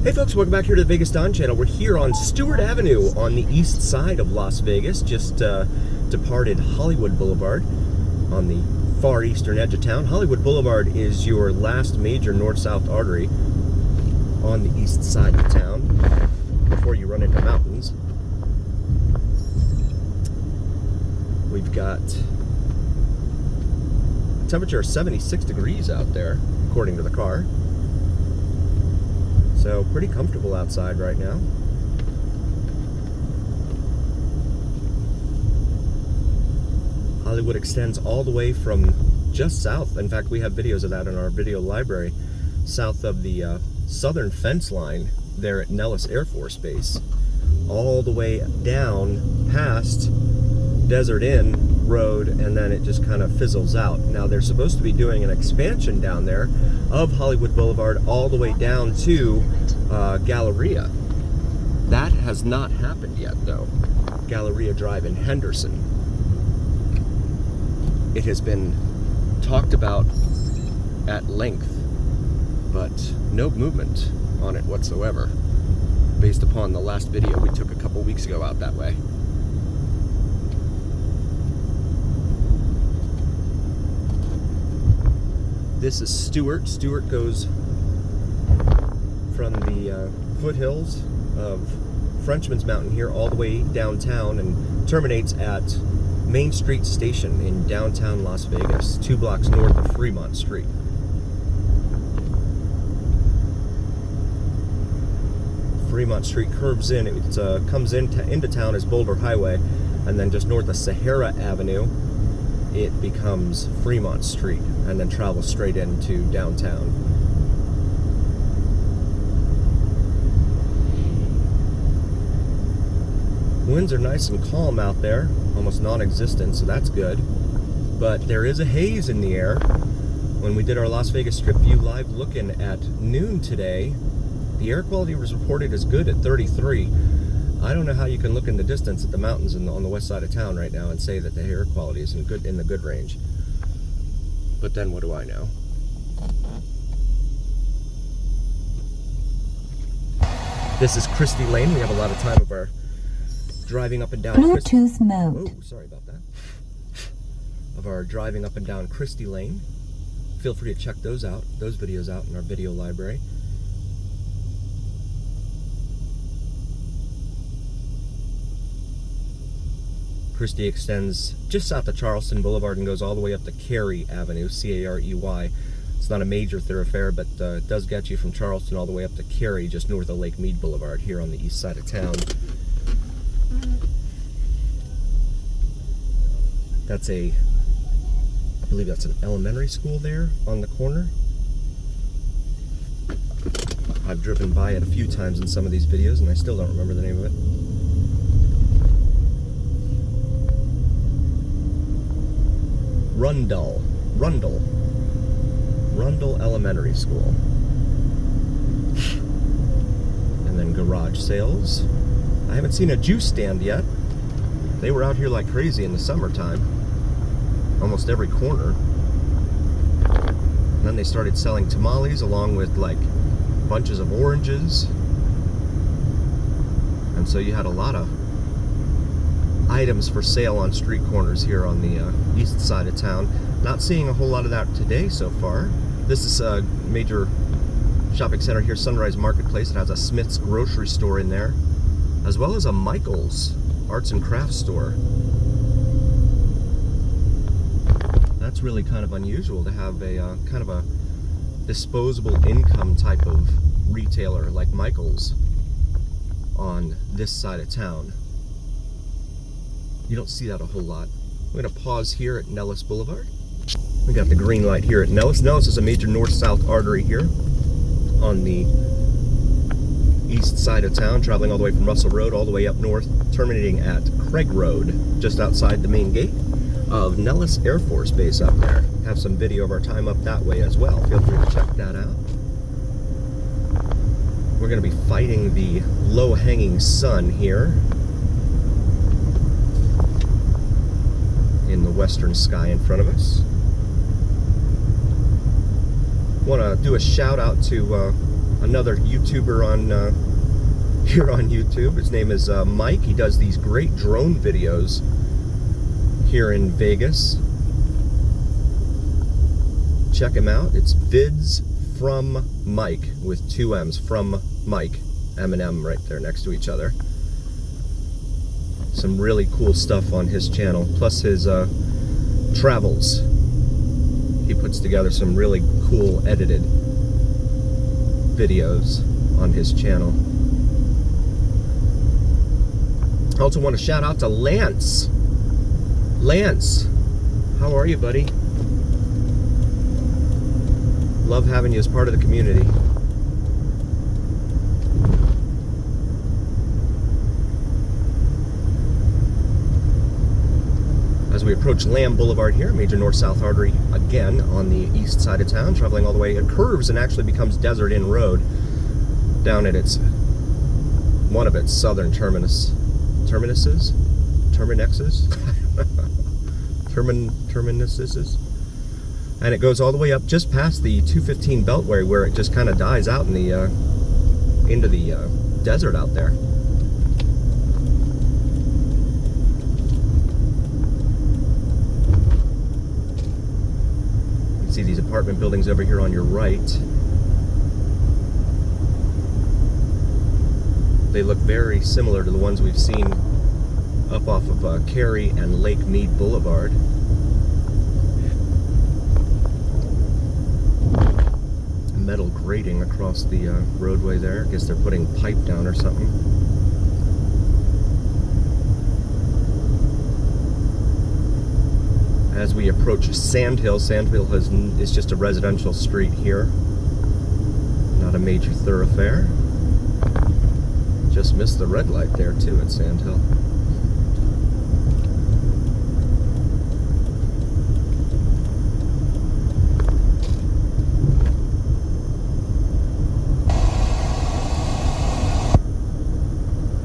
Hey folks, welcome back here to the Vegas Don channel. We're here on Stewart Avenue on the east side of Las Vegas, just departed Hollywood Boulevard on the far eastern edge of town. Hollywood Boulevard is your last major north-south artery on the east side of town before you run into mountains. We've got a temperature of 76 degrees out there, according to the car. So pretty comfortable outside right now. Hollywood extends all the way from just south. In fact, we have videos of that in our video library, south of the southern fence line there at Nellis Air Force Base, all the way down past Desert Inn Road, and then it just kind of fizzles out. Now they're supposed to be doing an expansion down there of Hollywood Boulevard all the way down to Galleria. That has not happened yet though. Galleria Drive in Henderson. It has been talked about at length, but no movement on it whatsoever, based upon the last video we took a couple weeks ago out that way. This is Stewart. Stewart goes from the foothills of Frenchman's Mountain here all the way downtown and terminates at Main Street Station in downtown Las Vegas, 2 blocks north of Fremont Street. Fremont Street curves in. It comes into town as Boulder Highway, and then just north of Sahara Avenue it becomes Fremont Street, and then travels straight into downtown. Winds are nice and calm out there, almost non-existent, so that's good. But there is a haze in the air. When we did our Las Vegas Strip View live look-in at noon today, the air quality was reported as good at 33. I don't know how you can look in the distance at the mountains on the west side of town right now and say that the air quality is in the good range. But then what do I know? This is Christie Lane. We have a lot of time of our driving up and down Bluetooth mode. Oh, sorry about that. Of our driving up and down Christie Lane. Feel free to check those videos out in our video library. Christie extends just south of Charleston Boulevard and goes all the way up to Carey Avenue, C-A-R-E-Y. It's not a major thoroughfare, but it does get you from Charleston all the way up to Carey, just north of Lake Mead Boulevard, here on the east side of town. That's I believe that's an elementary school there on the corner. I've driven by it a few times in some of these videos, and I still don't remember the name of it. Rundle Elementary School. And then garage sales. I haven't seen a juice stand yet. They were out here like crazy in the summertime. Almost every corner. And then they started selling tamales along with like bunches of oranges. And so you had a lot of items for sale on street corners here on the east side of town. Not seeing a whole lot of that today so far. This is a major shopping center here, Sunrise Marketplace. It has a Smith's grocery store in there, as well as a Michael's arts and crafts store. That's really kind of unusual to have a kind of a disposable income type of retailer like Michael's on this side of town. You don't see that a whole lot. We're going to pause here at Nellis Boulevard. We got the green light here at Nellis. Nellis is a major north-south artery here on the east side of town, traveling all the way from Russell Road all the way up north, terminating at Craig Road, just outside the main gate of Nellis Air Force Base up there. Have some video of our time up that way as well. Feel free to check that out. We're going to be fighting the low-hanging sun here in the western sky in front of us. Want to do a shout out to another YouTuber on here on YouTube. His name is Mike. He does these great drone videos here in Vegas. Check him out. It's Vids from Mike with 2 M's. From Mike. M and M right there next to each other. Some really cool stuff on his channel. Plus his travels. He puts together some really cool edited videos on his channel. I also want to shout out to Lance. Lance, how are you, buddy? Love having you as part of the community. As we approach Lamb Boulevard here, major north-south artery again on the east side of town, traveling all the way. It curves and actually becomes Desert Inn Road down at one of its southern terminuses? And it goes all the way up just past the 215 Beltway, where it just kind of dies out in the into the desert out there. You can see these apartment buildings over here on your right. They look very similar to the ones we've seen up off of Cary and Lake Mead Boulevard. Metal grating across the roadway there. I guess they're putting pipe down or something. As we approach Sandhill, Sandhill is just a residential street here, not a major thoroughfare. Just missed the red light there too at Sandhill.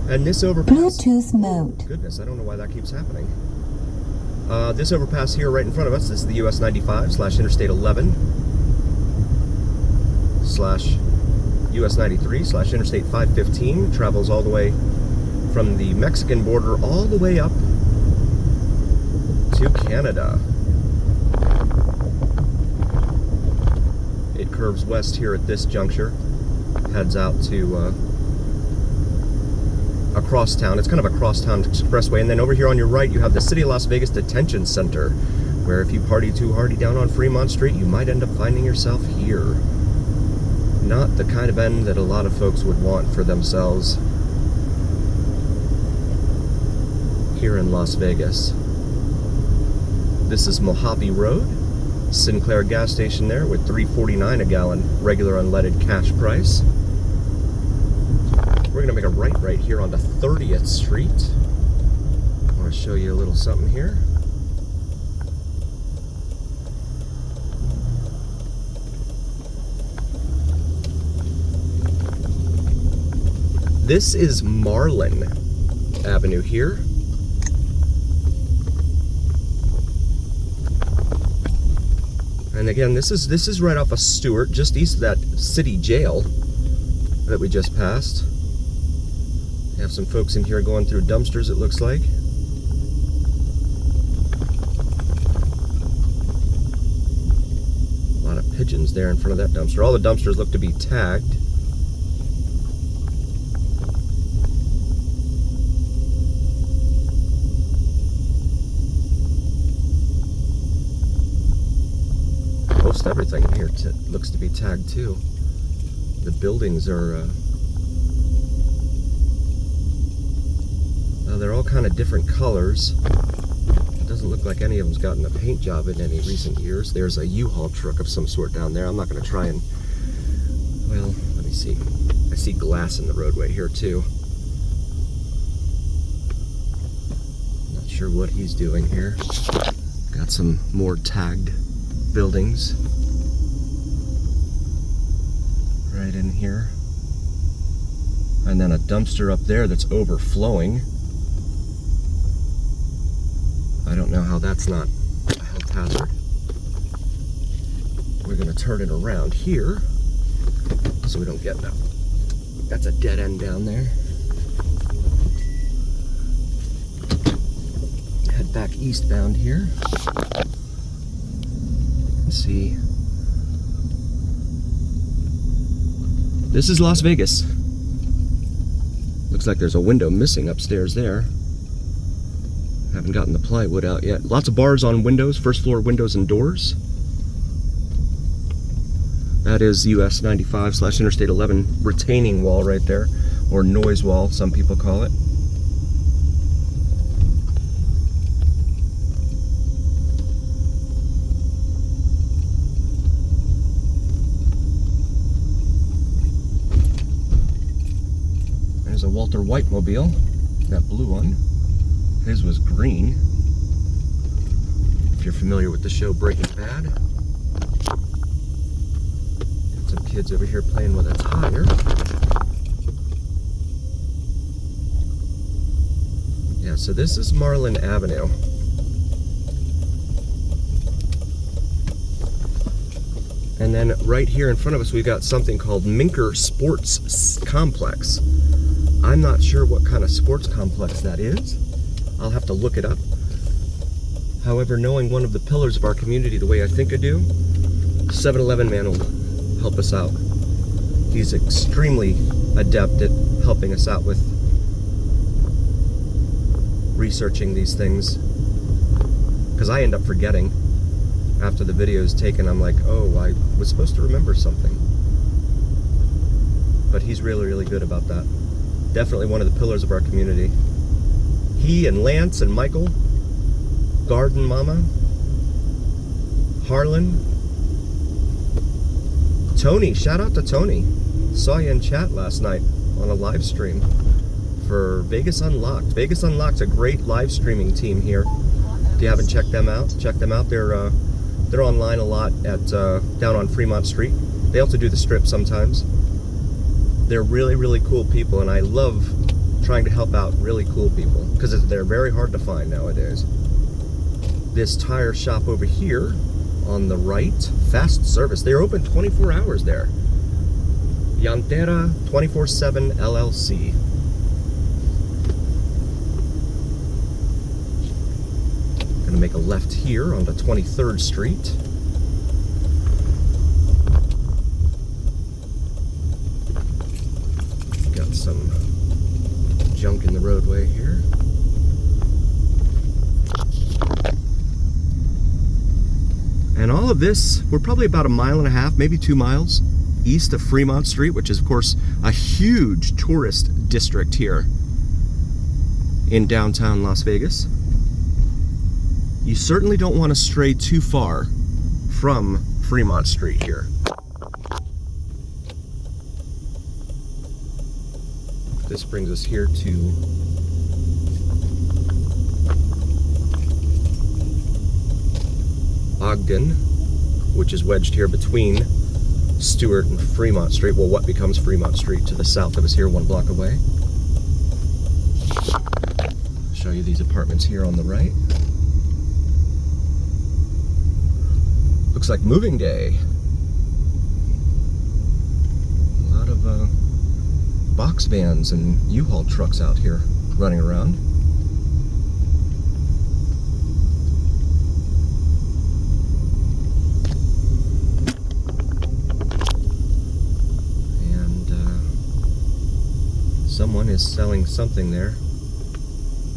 And this overpass... Bluetooth mode. Goodness, I don't know why that keeps happening. This overpass here right in front of us, this is the US 95 / Interstate 11 / US 93 / Interstate 515. Travels all the way from the Mexican border all the way up to Canada. It curves west here at this juncture, heads out to across town. It's kind of a cross-town expressway, and then over here on your right you have the City of Las Vegas Detention Center, where if you party too hardy down on Fremont Street, you might end up finding yourself here. Not the kind of end that a lot of folks would want for themselves here in Las Vegas. This is Mojave Road, Sinclair gas station there with $3.49 a gallon regular unleaded cash price. We're going to make a right here onto 30th Street. I want to show you a little something here. This is Marlin Avenue here. And again, this is right off of Stewart, just east of that city jail that we just passed. Have some folks in here going through dumpsters, it looks like. A lot of pigeons there in front of that dumpster. All the dumpsters look to be tagged. Most everything in here looks to be tagged too. The buildings are they're all kind of different colors. It doesn't look like any of them's gotten a paint job in any recent years. There's a U-Haul truck of some sort down there. I'm not going to try and... Well, let me see. I see glass in the roadway here too. Not sure what he's doing here. Got some more tagged buildings right in here. And then a dumpster up there that's overflowing. I don't know how that's not a health hazard. We're going to turn it around here so we don't get that. That's a dead end down there. Head back eastbound here. Let's see. This is Las Vegas. Looks like there's a window missing upstairs there. Haven't gotten the plywood out yet. Lots of bars on windows, first floor windows and doors. That is US 95/Interstate 11 retaining wall right there, or noise wall, some people call it. There's a Walter White mobile, that blue one. His was green. If you're familiar with the show Breaking Bad. Got some kids over here playing with a tire. Yeah, so this is Marlin Avenue. And then right here in front of us, we got something called Minker Sports Complex. I'm not sure what kind of sports complex that is. I'll have to look it up. However, knowing one of the pillars of our community the way I think I do, 7-Eleven man will help us out. He's extremely adept at helping us out with researching these things. Because I end up forgetting after the video is taken. I'm like, oh, I was supposed to remember something. But he's really, really good about that. Definitely one of the pillars of our community. He and Lance and Michael, Garden Mama, Harlan, Tony, shout out to Tony. Saw you in chat last night on a live stream for Vegas Unlocked. Vegas Unlocked's a great live streaming team here. If you haven't checked them out, check them out. They're online a lot at down on Fremont Street. They also do the Strip sometimes. They're really, really cool people, and I love trying to help out really cool people because they're very hard to find nowadays. This tire shop over here on the right, fast service. They're open 24 hours there. Llantera 24/7 LLC. Gonna make a left here onto 23rd Street. Got some junk in the roadway here. And all of this, we're probably about 1.5 miles, maybe 2 miles east of Fremont Street, which is of course a huge tourist district here in downtown Las Vegas. You certainly don't want to stray too far from Fremont Street here. This brings us here to Ogden, which is wedged here between Stewart and Fremont Street. Well, what becomes Fremont Street to the south of us here, 1 block away. I'll show you these apartments here on the right. Looks like moving day. A lot of box vans and U-Haul trucks out here running around. Someone is selling something there.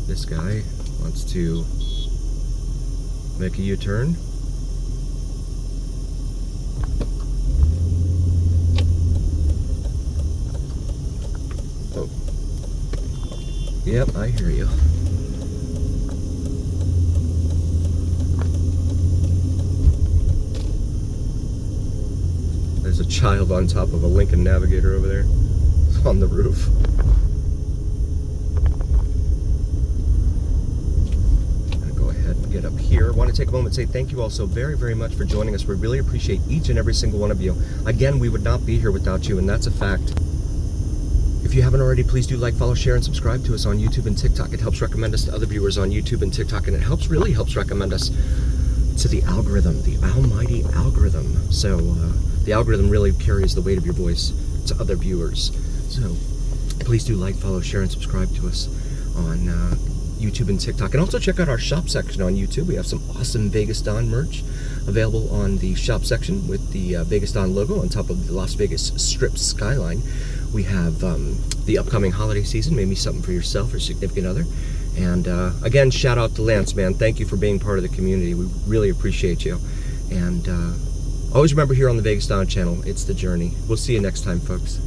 This guy wants to make a U-turn. Oh. Yep, I hear you. There's a child on top of a Lincoln Navigator over there on the roof. Get up here. I want to take a moment and say thank you all so very, very much for joining us. We really appreciate each and every single one of you. Again, we would not be here without you, and that's a fact. If you haven't already, please do like, follow, share, and subscribe to us on YouTube and TikTok. It helps recommend us to other viewers on YouTube and TikTok, and it really helps recommend us to the algorithm, the almighty algorithm. So The algorithm really carries the weight of your voice to other viewers. So please do like, follow, share, and subscribe to us on YouTube and TikTok. And also check out our shop section on YouTube. We have some awesome Vegas Dawn merch available on the shop section with the Vegas Dawn logo on top of the Las Vegas Strip skyline. We have the upcoming holiday season, maybe something for yourself or significant other. And again, shout out to Lance, man. Thank you for being part of the community. We really appreciate you. And always remember, here on the Vegas Dawn channel, it's the journey. We'll see you next time, folks.